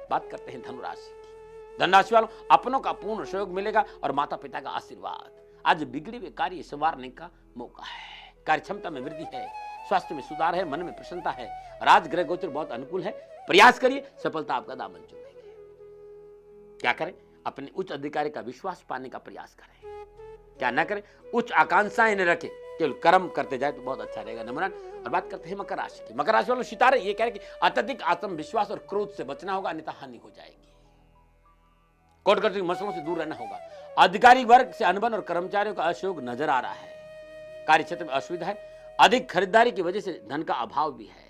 बात करते हैं धनुराशि की। धनुराशि वालों, अपनों का पूर्ण सहयोग मिलेगा और माता पिता का आशीर्वाद। आज बिगड़ी हुई कार्य संवारने का मौका है। कार्य क्षमता में वृद्धि है, स्वास्थ्य में सुधार है, मन में प्रसन्नता है। राज ग्रह गोचर बहुत अनुकूल है। प्रयास करिए, सफलता आपका दामन चूमेगी। क्या करें? अपने उच्च अधिकारी का विश्वास पाने का प्रयास करें। क्या ना करें? उच्च आकांक्षाएं न रखें, केवल कर्म करते जाए तो बहुत अच्छा रहेगा। नंबर 1। और बात करते हैं मकर राशि की। मकर राशि वालों, सितारे ये कह रहे कि अत्यधिक आत्मविश्वास और क्रोध से बचना होगा, अन्यथा हानि हो जाएगी। कोर्ट कचहरी मसलों से दूर रहना होगा। अधिकारी वर्ग से अनबन और कर्मचारियों का असहयोग नजर आ रहा है। कार्य क्षेत्र में असुविधा है। अधिक खरीदारी की वजह से धन का अभाव भी है।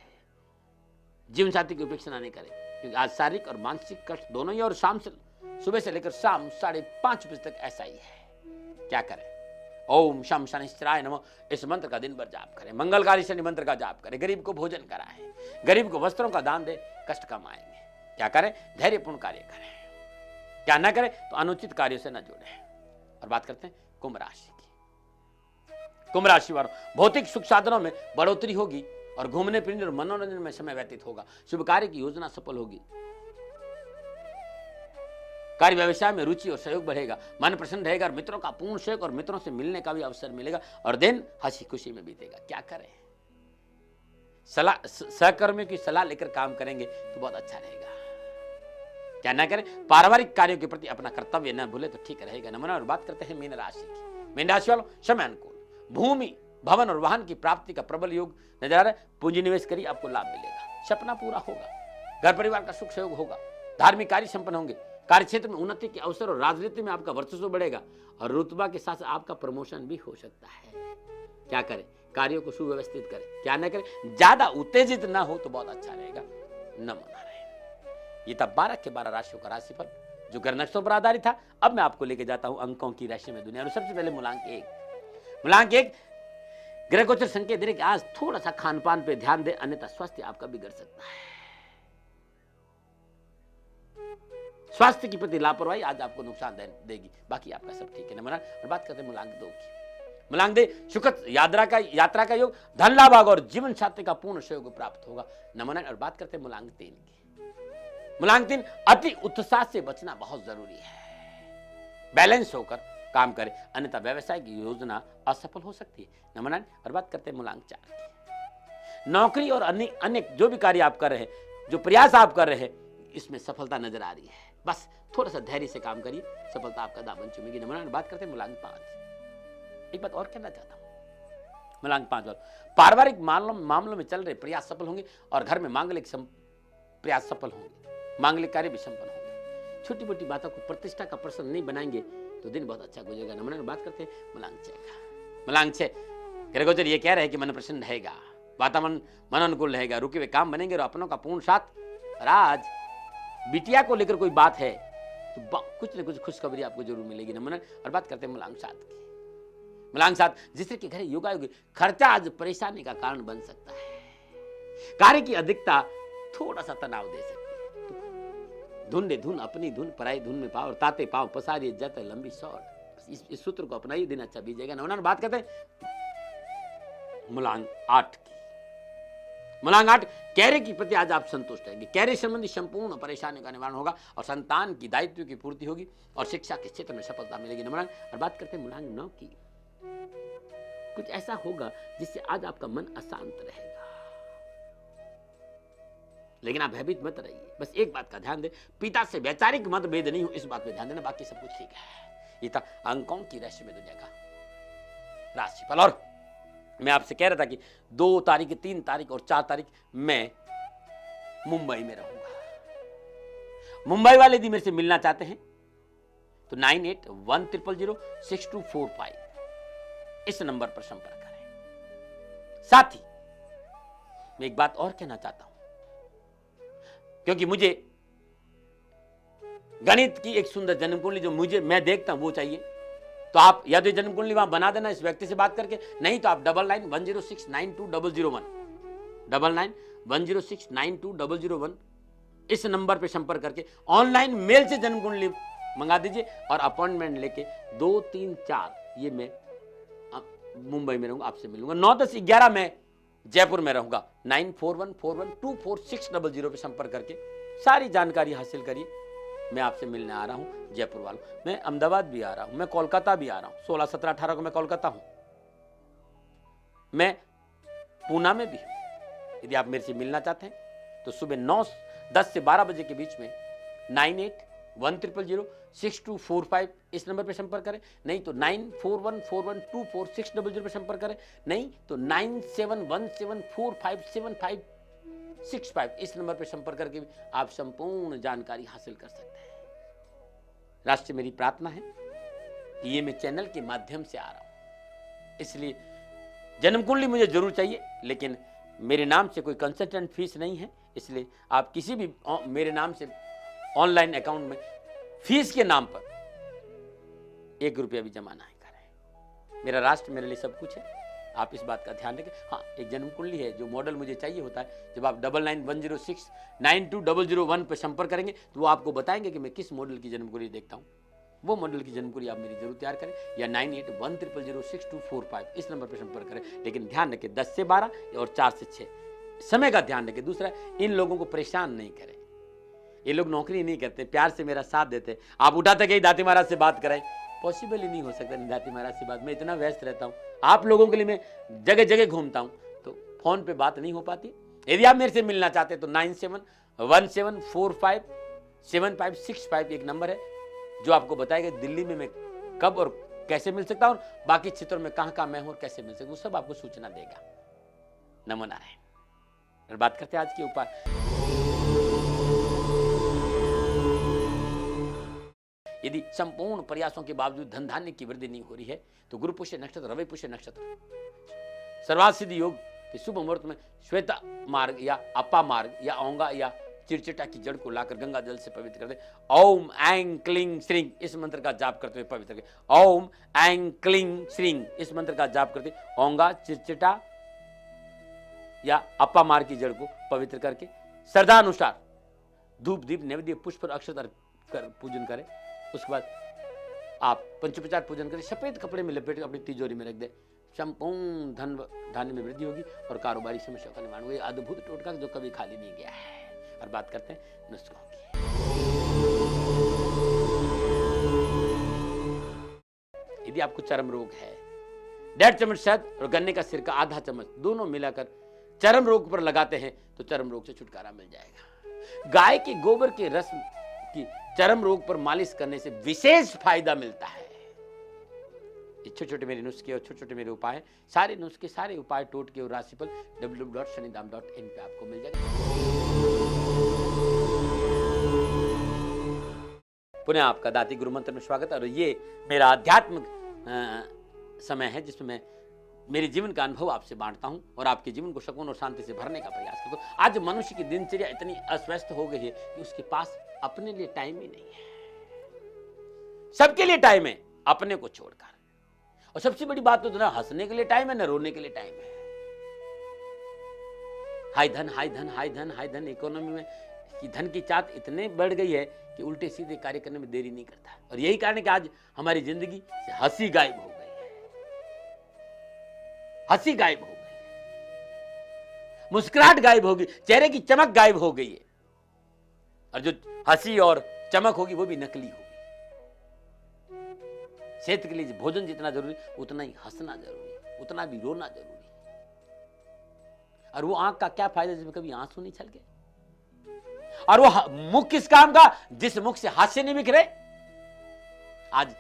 जीवन साथी की उपेक्षा नहीं करें, क्योंकि आज शारीरिक और मानसिक कष्ट दोनों ही, और शाम से सुबह से लेकर शाम 5:30 बजे तक ऐसा ही है। क्या करें? ओम शम शनिश्चराय नमः इस मंत्र का दिन भर जाप करें। मंगलकारी शनि मंत्र का जाप करें। गरीब को भोजन कराएं, गरीब को वस्त्रों का दान दे, कष्ट कम आएंगे। क्या करें? धैर्यपूर्ण कार्य करें। क्या ना करें? तो अनुचित कार्यों से न जुड़ें। और बात करते हैं कुंभ राशि की। कुंभ राशि वालों, भौतिक सुख साधनों में बढ़ोतरी होगी और घूमने फिरने और मनोरंजन में समय व्यतीत होगा। शुभ कार्य की योजना सफल होगी। कार्य व्यवसाय में रुचि और सहयोग बढ़ेगा। मन प्रसन्न रहेगा और मित्रों का पूर्ण सहयोग और मित्रों से मिलने का भी अवसर मिलेगा और दिन हंसी खुशी में बीतेगा। क्या करें? सहकर्मियों की सलाह लेकर काम करेंगे तो बहुत अच्छा रहेगा। क्या ना करें? पारिवारिक कार्यों के प्रति अपना कर्तव्य न भूले तो ठीक रहेगा। नमन। और बात करते हैं मीन राशि की। मीन राशि वालों, समय अनुकूल, भूमि भवन और वाहन की प्राप्ति का प्रबल योग नजर आ रहा है। पूंजी निवेश करिए, आपको लाभ मिलेगा। सपना पूरा होगा। घर परिवार का सुख सहयोग होगा। धार्मिक कार्य संपन्न होंगे। कार्य क्षेत्र में उन्नति के अवसर और राजनीति में आपका वर्चस्व बढ़ेगा और रुतबा के साथ आपका प्रमोशन भी हो सकता है। क्या करें? कार्यों को सुव्यवस्थित करें। क्या न करें? ज्यादा उत्तेजित ना हो तो बहुत अच्छा रहेगा। न मना रहे। ये था 12 के 12 राशियों का राशिफल जो ग्रह नक्षत्रों पर आधारित था। अब मैं आपको लेके जाता हूं अंकों की राशि में दुनिया। सबसे पहले मूलांक 1 ग्रह गोचर संकेत दे रहे कि आज थोड़ा सा खान पान पे ध्यान दे, अन्यथा स्वास्थ्य आपका बिगड़ सकता है। स्वास्थ्य के प्रति लापरवाही आज आपको नुकसान देगी, बाकी आपका सब ठीक है। नंबर। और बात करते हैं मूलांक 2 की। मूलांक 2 सुखद यात्रा का योग, धन लाभ और जीवन साथी का पूर्ण सहयोग प्राप्त होगा। नंबर 9। और बात करते हैं मूलांक 3 की। मूलांक 3 अति उत्साह से बचना बहुत जरूरी है। बैलेंस होकर काम करें, अन्यथा व्यवसाय की योजना असफल हो सकती है। नंबर 9। और बात करते हैं मूलांक 4 की। नौकरी और अन्य जो भी कार्य आप कर रहे हैं, जो प्रयास आप कर रहे हैं, इसमें सफलता नजर आ रही है। बस थोड़ा सा धैर्य से काम करिए, सफलता आपका दामन चूमेगी। नंबर 9। बात करते हैं मूलांक 5। एक बात और कहना चाहता हूं। मूलांक 5 वालों, पारिवारिक मामलों में चल रहे प्रयास सफल होंगे और घर में मांगलिक प्रयास सफल होंगे। मांगलिक कार्य भी संपन्न होंगे। छोटी मोटी बातों को प्रतिष्ठा का प्रश्न नहीं बनाएंगे तो दिन बहुत अच्छा गुजरेगा। नंबर 9। बात करते हैं मूलांक 6 का। मूलांक 6 ग्रह गोचर ये कह रहे हैं कि मन प्रसन्न रहेगा, वातावरण मन अनुकूल रहेगा, रुके हुए काम बनेंगे और अपनों का पूर्ण साथ। राज बिटिया को लेकर कोई बात है तो कुछ न कुछ खुशखबरी आपको जरूर मिलेगी। नंबर 9। और बात करते हैं मूलांक 7 की। मूलांक 7 जिससे कि घर योगायोगी खर्चा आज परेशानी का कारण बन सकता है। कार्य की अधिकता थोड़ा सा तनाव दे सकती है। तो धुन अपनी धुन पराई धुन में पाओ और ताते पाओ पसारिए जाते लंबी शॉर्ट। इस सूत्र को अपनाइए, दिन अच्छा बीतेगा। नंबर 9। बात करते हैं मूलांक 8 की। मूलांक 8 कैरियर के प्रति आज आप संतुष्ट रहेंगे। कैरियर संबंधी संपूर्ण परेशानी का निवारण होगा और संतान की दायित्व की पूर्ति होगी और शिक्षा के क्षेत्र में सफलता मिलेगी। नंबर 9। और बात करते हैं मूलांक 9 की। कुछ ऐसा होगा जिससे आज आपका मन अशांत रहेगा, लेकिन आप भयभीत मत रहिए। बस एक बात का ध्यान दें, पिता से वैचारिक मतभेद नहीं हो, इस बात पे ध्यान देना, बाकी सब कुछ ठीक है। ये था अंकों की राशि में दुनिया का राशिफल। और मैं आपसे कह रहा था कि 2 तारीख, 3 तारीख और 4 तारीख मैं मुंबई में रहूंगा। मुंबई वाले यदि मेरे से मिलना चाहते हैं तो 9810006245 इस नंबर पर संपर्क करें। साथ ही मैं एक बात और कहना चाहता हूं, क्योंकि मुझे गणित की एक सुंदर जन्म कुंडली जो मैं देखता हूं वो चाहिए, तो आप या तो जन्म कुंडली वहां बना देना इस व्यक्ति से बात करके, नहीं तो आप 9910692001 9910692001 इस नंबर पे संपर्क करके ऑनलाइन मेल से जन्म कुंडली मंगा दीजिए और अपॉइंटमेंट लेके 2, 3, 4 ये मैं मुंबई में रहूंगा, आपसे मिलूंगा। 9, 10, 11 मैं जयपुर में रहूंगा। 9414124600 पे संपर्क करके सारी जानकारी हासिल करिए। मैं आपसे मिलने आ रहा हूं जयपुर वालों, मैं अहमदाबाद भी आ रहा हूं, मैं कोलकाता भी आ रहा हूं, 16, 17, 18 को मैं कोलकाता हूं, मैं पूना में भी हूं। यदि आप मेरे से मिलना चाहते हैं तो सुबह 10 से 12 बजे के बीच में 9810006245 इस नंबर पर संपर्क करें, नहीं तो 9414124600 पर संपर्क करें, नहीं तो 9717457565 इस नंबर पर संपर्क करके भी आप संपूर्ण जानकारी हासिल कर सकते हैं। राष्ट्र मेरी प्रार्थना है कि ये मैं चैनल के माध्यम से आ रहा हूं, इसलिए जन्म कुंडली मुझे जरूर चाहिए, लेकिन मेरे नाम से कोई कंसल्टेंट फीस नहीं है, इसलिए आप किसी भी मेरे नाम से ऑनलाइन अकाउंट में फीस के नाम पर 1 रुपया भी जमा नहीं करें। मेरा राष्ट्र मेरे लिए सब कुछ है, आप इस बात का ध्यान रखें। हाँ, एक जन्म कुंडली है जो मॉडल मुझे चाहिए होता है, जब आप 9910692001 पर संपर्क करेंगे तो वो आपको बताएंगे कि मैं किस मॉडल की जन्म कुंडली देखता हूँ। वो मॉडल की जन्म कुंडली आप मेरी जरूर तैयार करें, या 9810006245 इस नंबर पर संपर्क करें। लेकिन ध्यान रखें 10 से 12 और 4 से 6 समय का ध्यान रखें। दूसरा, इन लोगों को परेशान नहीं करें, ये लोग नौकरी नहीं करते, प्यार से मेरा साथ देते। आप उठाते गई दाती महाराज से बात कराएं, पॉसिबल ही नहीं हो सकता दाती महाराज से बात। मैं इतना व्यस्त रहता हूँ, आप लोगों के लिए मैं जगह जगह घूमता हूँ, तो फोन पे बात नहीं हो पाती। यदि आप मेरे से मिलना चाहते हैं तो 9717457565 एक नंबर है जो आपको बताएगा दिल्ली में मैं कब और कैसे मिल सकता हूँ, और बाकी क्षेत्रों में कहाँ मैं हूँ और कैसे मिल सकता हूँ, सब आपको सूचना देगा। नमो नारायण। बात करते हैं आज के उपाय। यदि संपूर्ण प्रयासों के बावजूद धन धान्य की वृद्धि नहीं हो रही है तो गुरु पुष्य नक्षत्र, रवि पुष्य नक्षत्र, सर्वार्थ सिद्धि योग के शुभ मुहूर्त में श्वेता मार्ग या अपा मार्ग या औंगा या चिरचिटा की जड़ को लाकर गंगा जल से पवित्र कर दे। ओम ऐं क्लीं श्रीं इस मंत्र का जाप करते हुए पवित्र करें। ओम ऐं क्लीं श्रीं इस मंत्र का जाप करते औंगा, चिरचिटा या अपा मार्ग की जड़ को पवित्र करके श्रद्धा अनुसार धूप दीप नैवेद्य पुष्प और अक्षत कर पूजन करें। उसके बाद आप पंचोपचार पूजन करें, सफेद कपड़े में लपेट अपनी तिजोरी में रख दे। संपूर्ण धन धान्य में वृद्धि होगी और कारोबारी समस्या का निवारण होगा। अद्भुत टोटका जो कभी खाली नहीं गया है। और बात करते हैं नुस्खों की। यदि आपको चर्म रोग है, 1.5 चम्मच शहद और गन्ने का सिरका आधा चम्मच दोनों मिलाकर चर्म रोग पर लगाते हैं तो चर्म रोग से छुटकारा मिल जाएगा। गाय के गोबर के रस की चर्म रोग पर मालिश करने से विशेष फायदा मिलता है। छोटे छोटे मेरे नुस्खे और छोटे छोटे मेरे उपाय, सारे नुस्खे, सारे उपाय, टोटके और राशिफल www.shanidam.in पे आपको मिल जाएगा। पुनः आपका दाती गुरु मंत्र में स्वागत। और ये मेरा आध्यात्मिक समय है जिसमें मैं मेरे जीवन का अनुभव आपसे बांटता हूं और आपके जीवन को सुकून और शांति से भरने का प्रयास करता हूं। आज मनुष्य की दिनचर्या इतनी अस्वस्थ हो गई है कि उसके पास अपने लिए टाइम ही नहीं है। सबके लिए टाइम है अपने को छोड़कर। और सबसे बड़ी बात तो ना हंसने के लिए टाइम है ना रोने के लिए टाइम है। हाय धन हाय धन हाय धन हाय धन। इकोनॉमी में कि धन की चाहत इतने बढ़ गई है कि उल्टे सीधे कार्य करने में देरी नहीं करता। और यही कारण है कि आज हमारी जिंदगी से हंसी गायब हो गई है। हंसी गायब हो गई, मुस्कुराहट गायब होगी, चेहरे की चमक गायब हो गई है। और जो हंसी और चमक होगी वो भी नकली होगी। सेहत के लिए भोजन जितना जरूरी उतना ही हंसना जरूरी, उतना भी रोना जरूरी। और वो आंख का क्या फायदा जिसमें कभी आंसू नहीं छलके। और वो मुख किस काम का जिस मुख से हास्य नहीं बिखरे। आज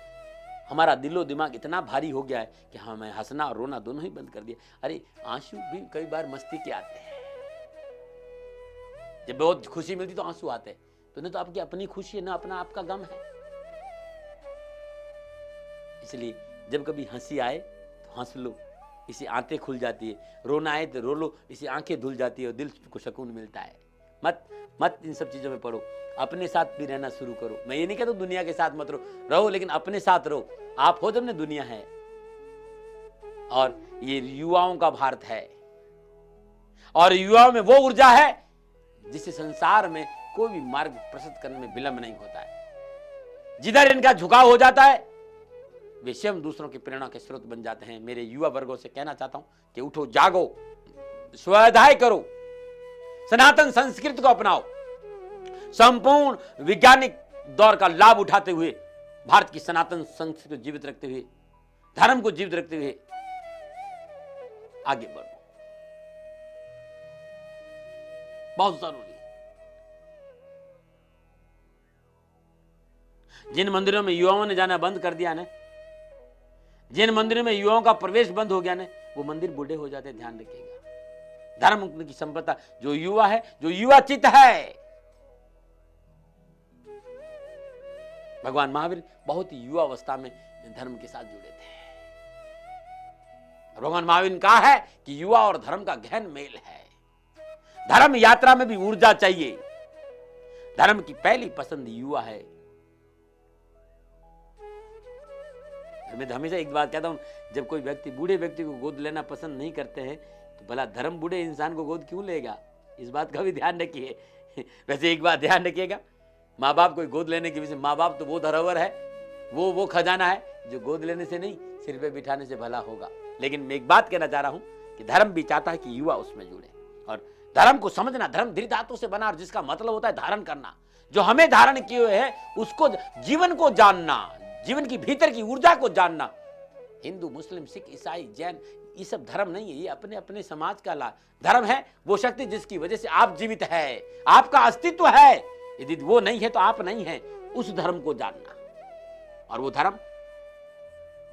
हमारा दिलो दिमाग इतना भारी हो गया है कि हमें हंसना और रोना दोनों ही बंद कर दिया। अरे आंसू भी कई बार मस्ती के आते हैं। जब बहुत खुशी मिलती तो आंसू आते हैं, तो न तो आपकी अपनी खुशी है ना अपना आपका गम है। इसलिए जब कभी हंसी आए तो हंस लो, इसे आंखें खुल जाती है। रोना आए तो रो लो, इसे आंखें धुल जाती है और दिल को सुकून मिलता है। मत इन सब चीजों में पड़ो, अपने साथ भी रहना शुरू करो। मैं ये नहीं कहता दुनिया के साथ मत रहो, लेकिन अपने साथ रहो। आप हो जब ने दुनिया है। और ये युवाओं का भारत है और युवाओं में वो ऊर्जा है जिससे संसार में कोई भी मार्ग प्रशस्त करने में विलंब नहीं होता है। जिधर इनका झुकाव हो जाता है वे स्वयं दूसरों की प्रेरणा के स्रोत बन जाते हैं। मेरे युवा वर्गों से कहना चाहता हूं कि उठो, जागो, स्वाध्याय करो, सनातन संस्कृति को अपनाओ, संपूर्ण वैज्ञानिक दौर का लाभ उठाते हुए भारत की सनातन संस्कृति को जीवित रखते हुए, धर्म को जीवित रखते हुए आगे बढ़ो। बहुत जरूरी है। जिन मंदिरों में युवाओं ने जाना बंद कर दिया ना, जिन मंदिरों में युवाओं का प्रवेश बंद हो गया ना, वो मंदिर बूढ़े हो जाते, ध्यान रखिएगा। धर्म की संपदा जो युवा है, जो युवा चित्त है। भगवान महावीर बहुत ही युवा अवस्था में धर्म के साथ जुड़े थे। भगवान महावीर ने कहा है कि युवा और धर्म का गहन मेल है। धर्म यात्रा में भी ऊर्जा चाहिए। धर्म की पहली पसंद युवा है। मैं हमेशा एक बात कहता हूं, जब कोई व्यक्ति बूढ़े व्यक्ति को गोद लेना पसंद नहीं करते हैं तो भला धर्म बूढ़े इंसान को गोद क्यों लेगा? इस बात का भी ध्यान रखिए। वैसे एक बात ध्यान रखिएगा, माँ बाप को गोद लेने के विषय, माँ बाप तो वो धरोहर है, वो खजाना है जो गोद लेने से नहीं, सिर पे बिठाने से भला होगा। लेकिन मैं एक बात कहना चाह रहा हूं कि धर्म भी चाहता है कि युवा उसमें जुड़े और धर्म को समझना। धर्म दृढ़ धातु से बना और जिसका मतलब होता है धारण करना। जो हमें धारण किए हुए है उसको, जीवन को जानना, जीवन की भीतर की ऊर्जा को जानना। हिंदू, मुस्लिम, सिख, ईसाई, जैन, ये सब धर्म नहीं है, ये अपने अपने समाज का धर्म है। वो शक्ति जिसकी वजह से आप जीवित है, आपका अस्तित्व है। यदि वो नहीं है तो आप नहीं है। उस धर्म को जानना, और वो धर्म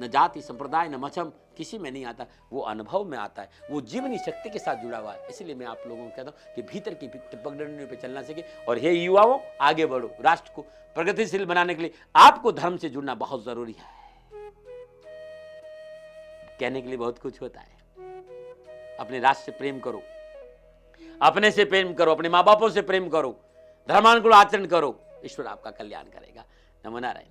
न जाति, संप्रदाय, न मजहब किसी में नहीं आता, वो अनुभव में आता है, वो जीवनी शक्ति के साथ जुड़ा हुआ है। इसलिए मैं आप लोगों को कहता हूं कि भीतर की पगडंडियों पे चलना सीखे। और हे युवाओं, आगे बढ़ो। राष्ट्र को प्रगतिशील बनाने के लिए आपको धर्म से जुड़ना बहुत जरूरी है। कहने के लिए बहुत कुछ होता है। अपने राष्ट्र से प्रेम करो, अपने से प्रेम करो, अपने माँ बापों से प्रेम करो, धर्मानुकूल आचरण करो। ईश्वर आपका कल्याण करेगा। नमो नारायण।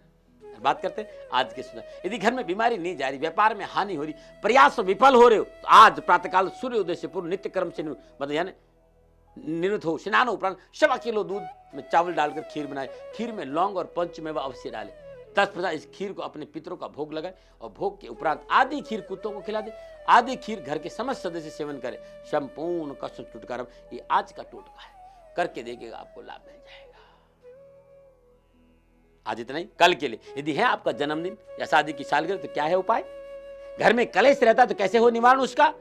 बात करते हैं आज के सुधार। यदि घर में बीमारी नहीं जा रही, व्यापार में हानि हो रही, प्रयास विफल हो रहे हो, तो आज प्रातःकाल सूर्योदय से पूर्व नित्य कर्म से मतलब यानी निवृत्त हो, स्नान उपरांत 1.25 किलो दूध में चावल डालकर खीर बनाए। खीर में लौंग और पंचमेवा अवश्य डाले। तत्पश्चात इस खीर को अपने पितरों का भोग लगाए और भोग के उपरांत आधी खीर कुत्तों को खिला दे, आधी खीर घर के समस्त सदस्य सेवन करे। संपूर्ण कष्ट छुटकारा ये आज का टोटका है, करके देखिएगा, आपको लाभ मिल जाएगा। आज इतना ही। कल के लिए यदि है आपका जन्मदिन या शादी की सालगिरह, तो क्या है उपाय? घर में कलेश रहता है तो कैसे हो निवारण उसका,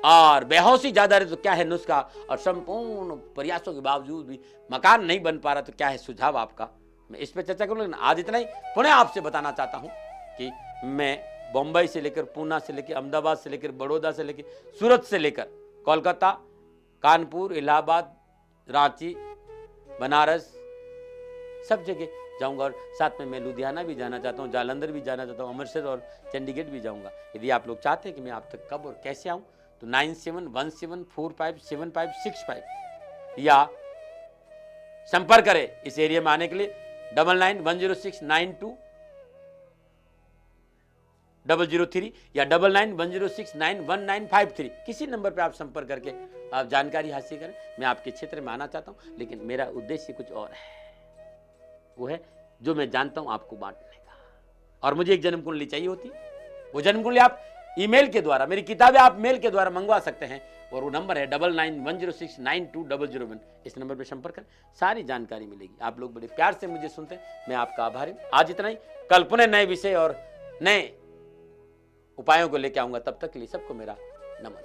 और बेहोशी ज्यादा रहे तो क्या है नुस्खा, और संपूर्ण प्रयासों के बावजूद भी मकान नहीं बन पा रहा तो क्या है सुझाव आपका। मैं इस पर चर्चा करूंगा। आज इतना ही। पुनः आपसे बताना चाहता हूं कि मैं बम्बई से लेकर, पूना से लेकर, अहमदाबाद से लेकर, बड़ौदा से लेकर, सूरत से लेकर कोलकाता, कानपुर, इलाहाबाद, रांची, बनारस, सब जगह जाऊंगा। और साथ में मैं लुधियाना भी जाना चाहता हूँ, जालंधर भी जाना चाहता हूँ, अमृतसर और चंडीगढ़ भी जाऊंगा। यदि आप लोग चाहते हैं कि मैं आप तक कब और कैसे आऊँ तो 9717457565 या संपर्क करें इस एरिया में आने के लिए 9910692003 या 9910691953। किसी नंबर पर आप संपर्क करके आप जानकारी हासिल करें। मैं आपके क्षेत्र में आना चाहता हूं, लेकिन मेरा उद्देश्य कुछ और है। वो है जो मैं जानता हूं आपको बांटने का। और मुझे एक जन्म कुंडली चाहिए होती, वो जन्म कुंडली आप ईमेल के द्वारा, मेरी किताबें आप मेल के द्वारा मंगवा सकते हैं। और वो नंबर है 9910692001। इस नंबर पर संपर्क करें, सारी जानकारी मिलेगी। आप लोग बड़े प्यार से मुझे सुनते हैं, मैं आपका आभारी हूं। आज इतना ही। कल पुनः नए विषय और नए उपायों को लेकर आऊंगा। तब तक के लिए सबको मेरा नमन।